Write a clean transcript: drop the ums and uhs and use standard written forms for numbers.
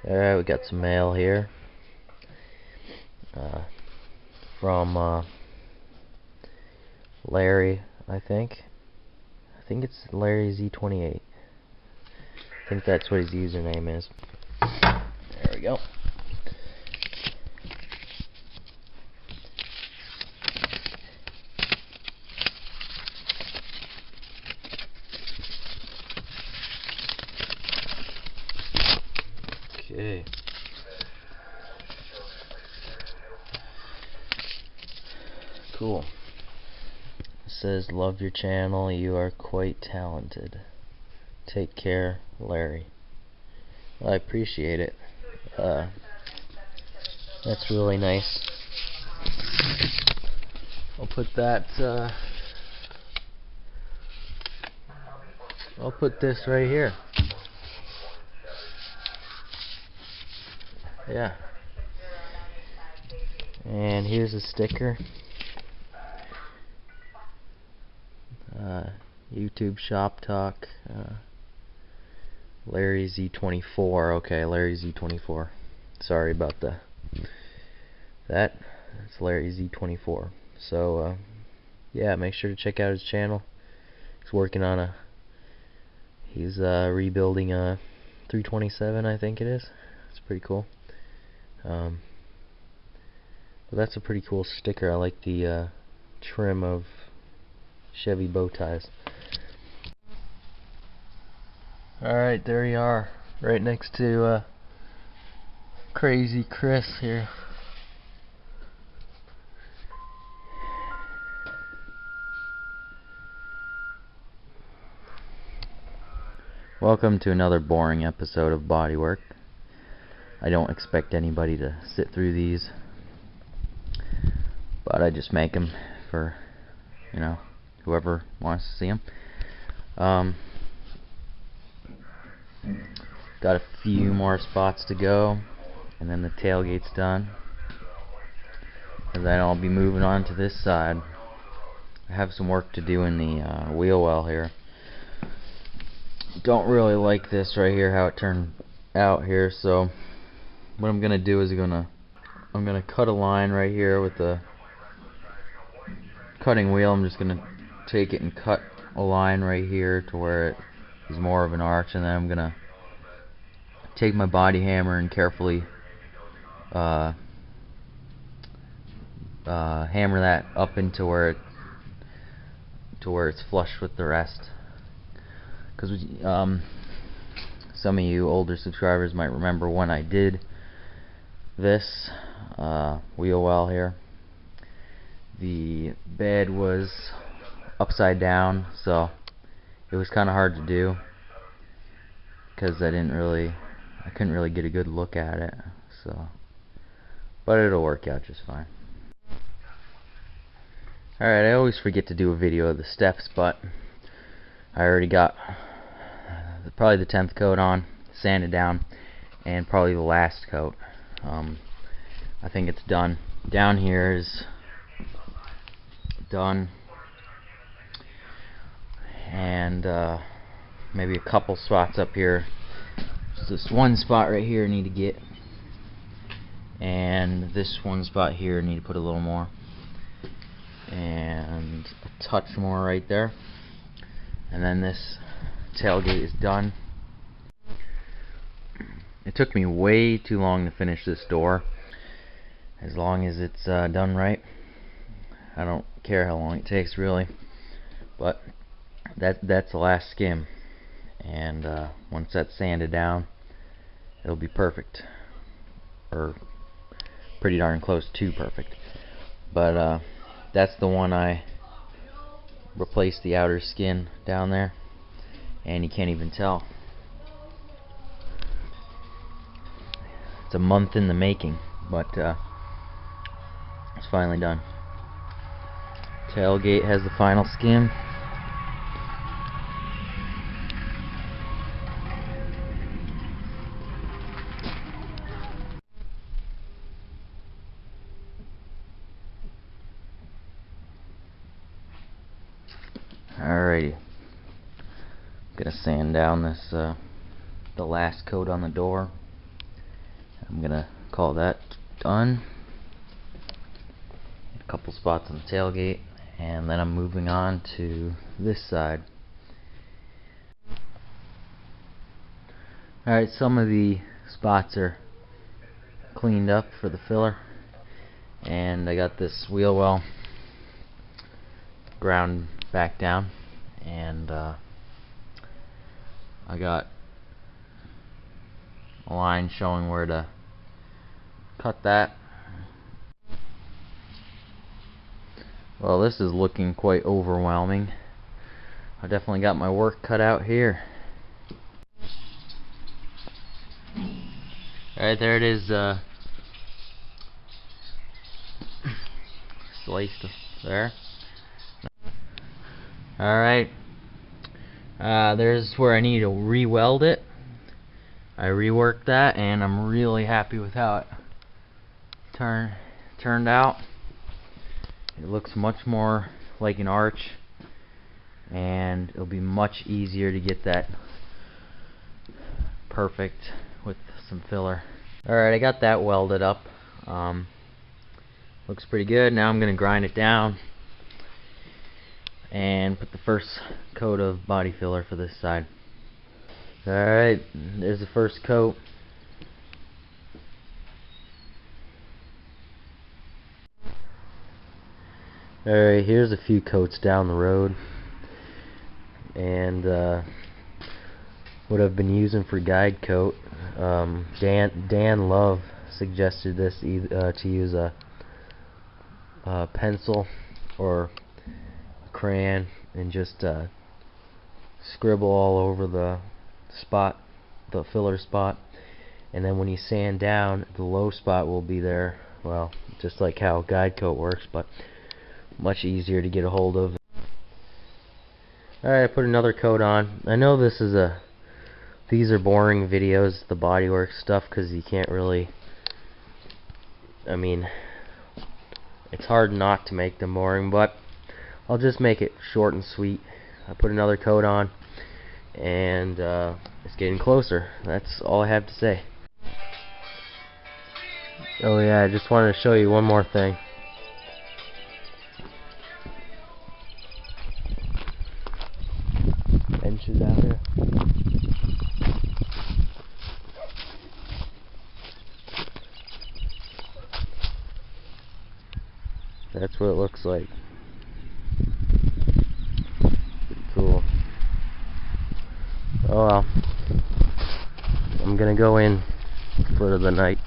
Alright, we got some mail here from Larry, I think. I think it's Larry Z28. I think that's what his username is. There we go. Okay. Cool. It says, "Love your channel, you are quite talented. Take care, Larry." Well, I appreciate it. That's really nice. I'll put that, I'll put this right here. Yeah. And here's a sticker. YouTube Shop Talk. Larry Z24. Okay, Larry Z24. Sorry about that. That's Larry Z24. So, yeah, make sure to check out his channel. He's working on he's rebuilding a 327, I think it is. It's pretty cool. But that's a pretty cool sticker. I like the trim of Chevy bow ties. Alright, there you are. Right next to Crazy Chris here. Welcome to another boring episode of Bodywork. I don't expect anybody to sit through these, but I just make them for, you know, whoever wants to see them. Got a few more spots to go, and then the tailgate's done. And then I'll be moving on to this side. I have some work to do in the wheel well here. Don't really like this right here, how it turned out here, so what I'm gonna do is I'm gonna cut a line right here with the cutting wheel. I'm just gonna take it and cut a line right here to where it is more of an arch, and then I'm gonna take my body hammer and carefully hammer that up into where it's flush with the rest. Because some of you older subscribers might remember when I did this wheel well here, the bed was upside down, so it was kind of hard to do because I couldn't really get a good look at it. So, but it'll work out just fine. Alright, I always forget to do a video of the steps, but I already got probably the 10th coat on, sanded down, and probably the last coat. I think it's done. Down here is done, and maybe a couple spots up here. Just this one spot right here I need to get, and this one spot here I need to put a little more, and a touch more right there. And then this tailgate is done. It took me way too long to finish this door. As long as it's done right, I don't care how long it takes really. But that's the last skim, and once that's sanded down, it'll be perfect, or pretty darn close to perfect. But that's the one I replaced the outer skin down there, and you can't even tell. It's a month in the making, but it's finally done. Tailgate has the final skim. Alrighty, gonna sand down this the last coat on the door, I'm gonna call that done. A couple spots on the tailgate, and then I'm moving on to this side. Alright, some of the spots are cleaned up for the filler, and I got this wheel well ground back down, and I got a line showing where to cut that. Well, this is looking quite overwhelming. I definitely got my work cut out here. Alright, there it is, sliced there. Alright, there's where I need to re-weld it. I reworked that, and I'm really happy with how it turned out. It looks much more like an arch, and it'll be much easier to get that perfect with some filler. Alright, I got that welded up. Looks pretty good. Now I'm going to grind it down and put the first coat of body filler for this side. Alright, there's the first coat. Alright, here's a few coats down the road, and what I've been using for guide coat. Dan Love suggested this to use a pencil or a crayon and just scribble all over the spot, the filler spot, and then when you sand down, the low spot will be there. Well, just like how guide coat works, but much easier to get a hold of. Alright, I put another coat on. I know these are boring videos, the bodywork stuff, because you can't really, I mean, it's hard not to make them boring, but I'll just make it short and sweet. I put another coat on, and it's getting closer. That's all I have to say. Oh yeah, I just wanted to show you one more thing. Benches out here. That's what it looks like. Pretty cool. Oh well. I'm gonna go in for the night.